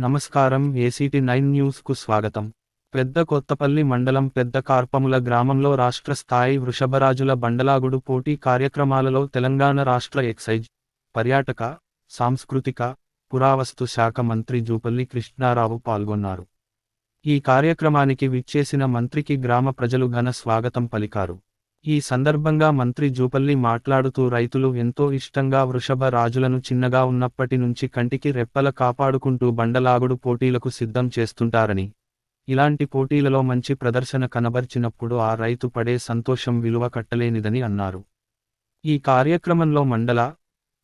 నమస్కారం. ACT9 news కు స్వాగతం. పెద్ద కొత్తపల్లి మండలం పెద్ద కార్పముల గ్రామంలో రాష్ట్ర స్థాయి వృషభరాజుల బండలాగుడు పోటీ కార్యక్రమాలలో తెలంగాణ రాష్ట్ర ఎక్సైజ్, పర్యాటక, సాంస్కృతిక, పురావస్తు శాఖ మంత్రి జూపల్లి కృష్ణారావు పాల్గొన్నారు. ఈ కార్యక్రమానికి విచ్చేసిన మంత్రికి గ్రామ ప్రజలు ఘన స్వాగతం పలికారు. ఈ సందర్భంగా మంత్రి జూపల్లి మాట్లాడుతూ రైతులు ఎంతో ఇష్టంగా వృషభ రాజులను చిన్నగా ఉన్నప్పటి నుంచి కంటికి రెప్పల కాపాడుకుంటూ బండలాగుడు పోటీలకు సిద్ధం చేస్తుంటారని, ఇలాంటి పోటీలలో మంచి ప్రదర్శన కనబర్చినప్పుడు ఆ రైతు పడే సంతోషం విలువ కట్టలేనిదని అన్నారు. ఈ కార్యక్రమంలో మండల,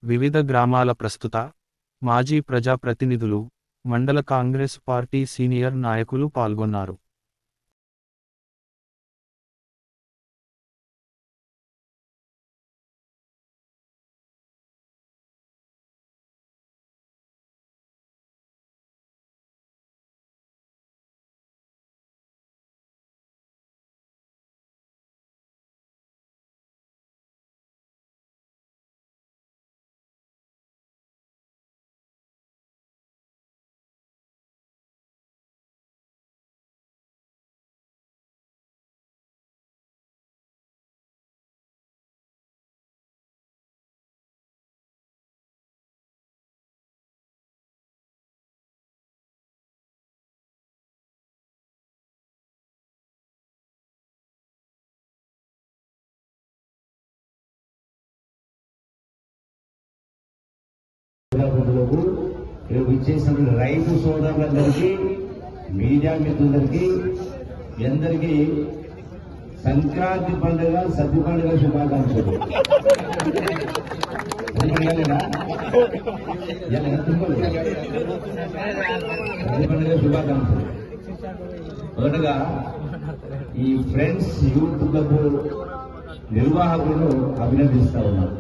వివిధ గ్రామాల ప్రస్తుత, మాజీ ప్రజాప్రతినిధులు, మండల కాంగ్రెస్ పార్టీ సీనియర్ నాయకులు పాల్గొన్నారు. విచ్చేసిన రైతు సోదరులందరికీ, మీడియా మిత్రులందరికీ, ఎందరికీ సంక్రాంతి పండుగ, సద్ది పండుగ శుభాకాంక్షలు. సద్ది పండుగ శుభాకాంక్షలు. మొదటగా ఈ ఫ్రెండ్స్ యూత్ క్లబ్ నిర్వాహకులను అభినందిస్తా ఉన్నాను.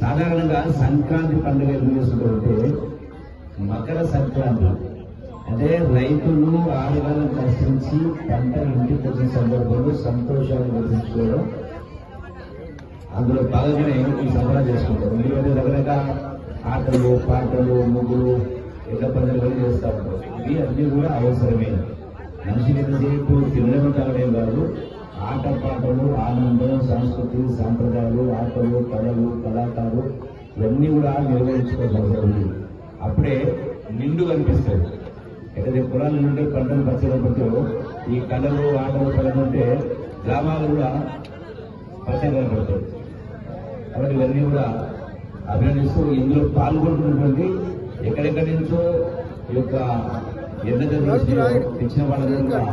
సాధారణంగా సంక్రాంతి పండుగ ఎందుకు చేసుకుంటే, మకర సంక్రాంతి అంటే రైతులు ఆడగాలను కష్టించి పంట ఇంటికి వచ్చిన సందర్భంలో సంతోషాన్ని గుర్తించుకోవడం, అందులో భాగంగానే ఈ సంబరాలు చేసుకుంటారు. ఎందుకంటే రకరకాల ఆటలు, పాటలు, ముగ్గులు, ఎట్ల పండుగలు చేస్తూ ఉంటారు. ఇవి అన్నీ కూడా అవసరమే. మనిషికి ఎంతసేపు తినడం తాగడం కాదు, ఆట పాటలు, ఆనందం, సంస్కృతి, సాంప్రదాయాలు, ఆటలు, కళలు, కళాకారులు ఇవన్నీ కూడా నిర్వహించుకోవాలి. అప్పుడే నిండు కనిపిస్తుంది. ఎక్కడైతే పొలాల నుండి పంటలు పచ్చగొట్టో ఈ కళలు, ఆటలు, కళలు ఉంటే గ్రామాలు కూడా పచ్చగా కనపడతాయి. కాబట్టి ఇవన్నీ కూడా అభినందిస్తూ ఇందులో పాల్గొంటున్నటువంటి ఎక్కడెక్కడి నుంచో ఈ యొక్క ఎన్నో తెచ్చిన వాళ్ళని కూడా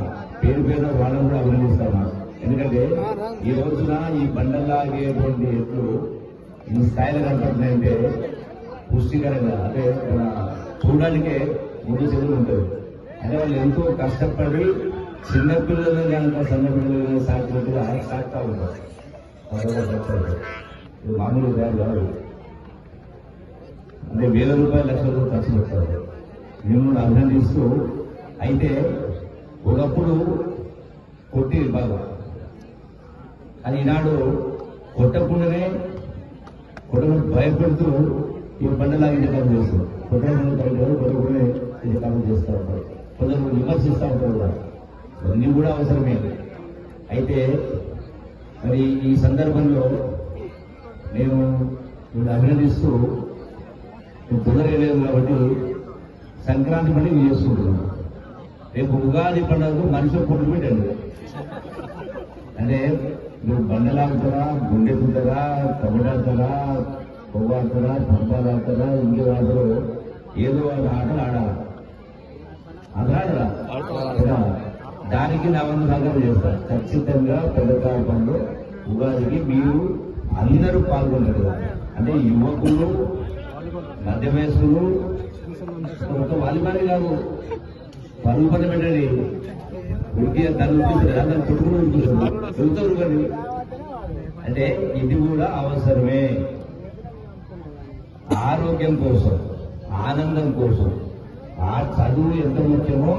పేరు వాళ్ళని కూడా అభినందిస్తాను. ఎందుకంటే ఈ రోజున ఈ బండలాగేటువంటి ఎట్లు ఈ స్థాయిలో కనపడుతున్నాయంటే పుష్టికరంగా, అంటే చూడడానికే ముందు చెవులు ఉంటుంది. అంటే వాళ్ళు ఎంతో కష్టపడి చిన్నపిల్లలు కనుక సన్నపిల్లలు సాగినట్టుగా సాగుతూ ఉంటారు. ఇది మామూలు కాదు. అంటే వేల రూపాయలు, లక్షల రూపాయలు ఖర్చు పెడతారు. మేము అభినందిస్తూ, అయితే ఒకప్పుడు కొట్టి బాగా, అది ఈనాడు కొట్టకుండానే భయపెడుతూ ఈ బండలాగే కాలం చేస్తారు. కొట్టకుండా కొట్టకుండానే ఇది కాలం చేస్తూ ఉంటారు. కొందరు విమర్శిస్తూ ఉంటారు కూడా. ఇవన్నీ కూడా అవసరమే. అయితే మరి ఈ సందర్భంలో నేను అభినందిస్తూ, కుదరలేదు కాబట్టి సంక్రాంతి పండుగ చేసుకుంటున్నాను. రేపు ఉగాది పండుగకు మనిషి పొట్టు పెట్టండి. అంటే మీరు బండలాగుతారా, గుండెకుంటారా, కబడ్డాడతారా, పొవ్వాడతారా, పంపాలాడతారా, ఇంకే ఆటలు, ఏదో వాళ్ళ ఆటలు ఆడాలి. అలా దానికి నా వంతు సహకారం చేస్తారు. ఖచ్చితంగా పెద్ద కార్యక్రమంలో ఉగాదికి మీరు అందరూ పాల్గొన్నారు. అంటే యువకులు, మధ్య వయస్సులు, వాలిబాలి కాదు, పరుగు పని పెట్టండి. ఉడికి దాన్ని దాన్ని కొట్టుకుని ఉడుకుతుంది. అంటే ఇది కూడా అవసరమే. ఆరోగ్యం కోసం, ఆనందం కోసం, ఆ చదువు ఎంత ముఖ్యమో